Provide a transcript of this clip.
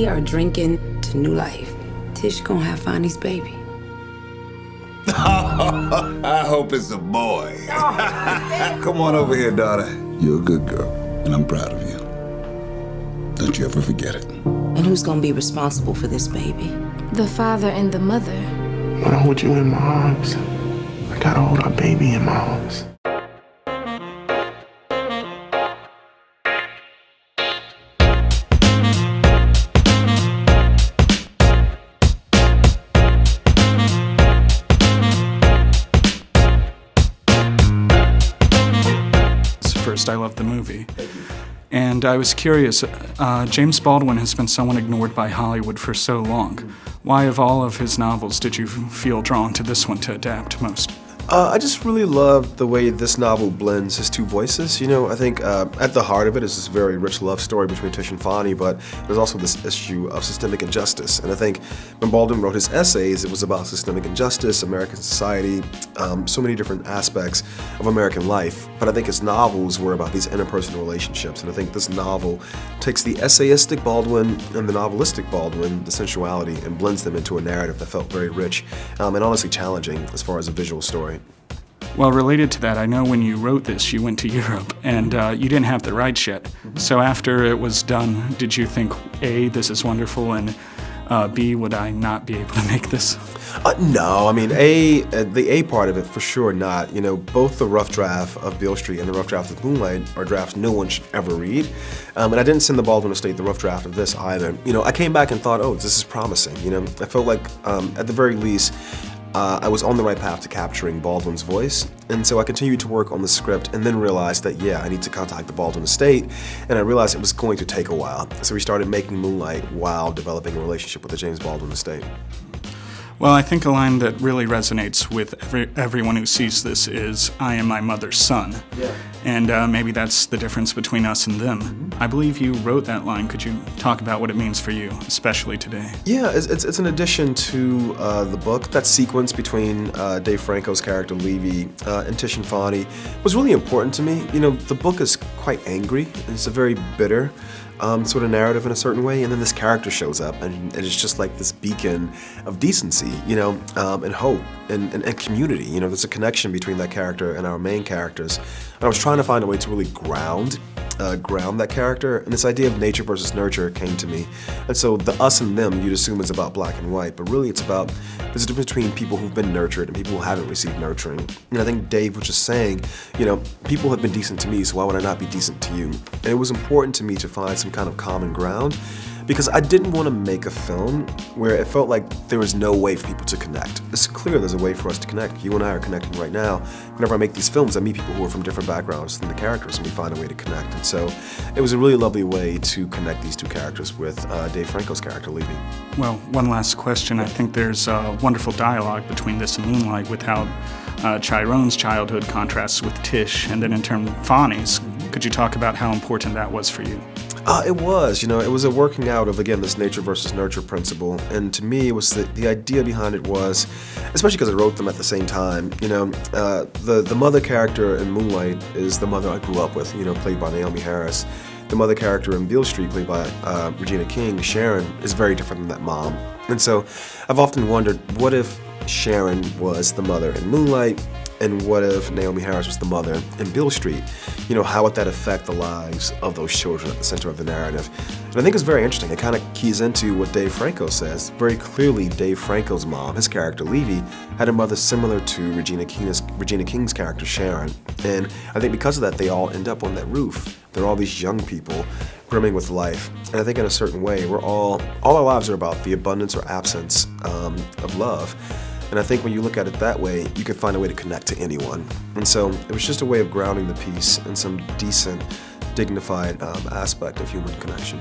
We are drinking to new life. Tish gonna have Fonny's baby. I hope it's a boy. Come on over here, daughter. You're a good girl, and I'm proud of you. Don't you ever forget it. And who's gonna be responsible for this baby? The father and the mother. When I hold you in my arms, I gotta hold our baby in my arms. First, I loved the movie. And I was curious, James Baldwin has been someone ignored by Hollywood for so long. Why, of all of his novels, did you feel drawn to this one to adapt most? I just really loved the way this novel blends his two voices. You know, I think at the heart of it is this very rich love story between Tish and Fonny, but there's also this issue of systemic injustice. And I think when Baldwin wrote his essays, it was about systemic injustice, American society, so many different aspects of American life. But I think his novels were about these interpersonal relationships. And I think this novel takes the essayistic Baldwin and the novelistic Baldwin, the sensuality, and blends them into a narrative that felt very rich and honestly challenging as far as a visual story. Well, related to that, I know when you wrote this, you went to Europe, and you didn't have the rights yet. So after it was done, did you think, A, this is wonderful, and B, would I not be able to make this? No, I mean, the A part of it, for sure not. You know, both the rough draft of Beale Street and the rough draft of Moonlight are drafts no one should ever read. And I didn't send the Baldwin estate the rough draft of this either. You know, I came back and thought, oh, this is promising. You know, I felt like, at the very least, I was on the right path to capturing Baldwin's voice, and so I continued to work on the script and then realized that, yeah, I need to contact the Baldwin estate, and I realized it was going to take a while. So we started making Moonlight while developing a relationship with the James Baldwin estate. Well, I think a line that really resonates with everyone who sees this is, I am my mother's son. Yeah. And maybe that's the difference between us and them. Mm-hmm. I believe you wrote that line. Could you talk about what it means for you, especially today? Yeah, it's an addition to the book. That sequence between Dave Franco's character Levy and Tish and Fonny was really important to me. You know, the book is quite angry. It's a very bitter sort of narrative in a certain way, and then this character shows up, and it's just like this beacon of decency, you know, and hope and community. You know, there's a connection between that character and our main characters. And I was trying to find a way to really ground that character, and this idea of nature versus nurture came to me. And so the us and them you'd assume is about black and white, but really it's about, there's a difference between people who've been nurtured and people who haven't received nurturing. And I think Dave was just saying, you know, people have been decent to me, so why would I not be decent to you? And it was important to me to find some kind of common ground, because I didn't want to make a film where it felt like there was no way for people to connect. It's clear there's a way for us to connect. You and I are connecting right now. Whenever I make these films, I meet people who are from different backgrounds than the characters, and we find a way to connect. And so it was a really lovely way to connect these two characters with Dave Franco's character, Levy. Well, one last question. I think there's a wonderful dialogue between this and Moonlight with how Chirone's childhood contrasts with Tish, and then in terms of Fonny's. Could you talk about how important that was for you? It was, you know, it was a working out of, again, this nature versus nurture principle. And to me, it was the idea behind it was, especially because I wrote them at the same time, you know, the mother character in Moonlight is the mother I grew up with, you know, played by Naomi Harris. The mother character in Beale Street, played by Regina King, Sharon, is very different than that mom. And so I've often wondered, what if Sharon was the mother in Moonlight, and what if Naomi Harris was the mother in Beale Street? You know, how would that affect the lives of those children at the center of the narrative? And I think it's very interesting. It kind of keys into what Dave Franco says. Very clearly, Dave Franco's mom, his character Levy, had a mother similar to Regina King's character Sharon. And I think because of that, they all end up on that roof. They're all these young people brimming with life. And I think in a certain way, all our lives are about the abundance or absence of love. And I think when you look at it that way, you can find a way to connect to anyone. And so it was just a way of grounding the piece in some decent, dignified aspect of human connection.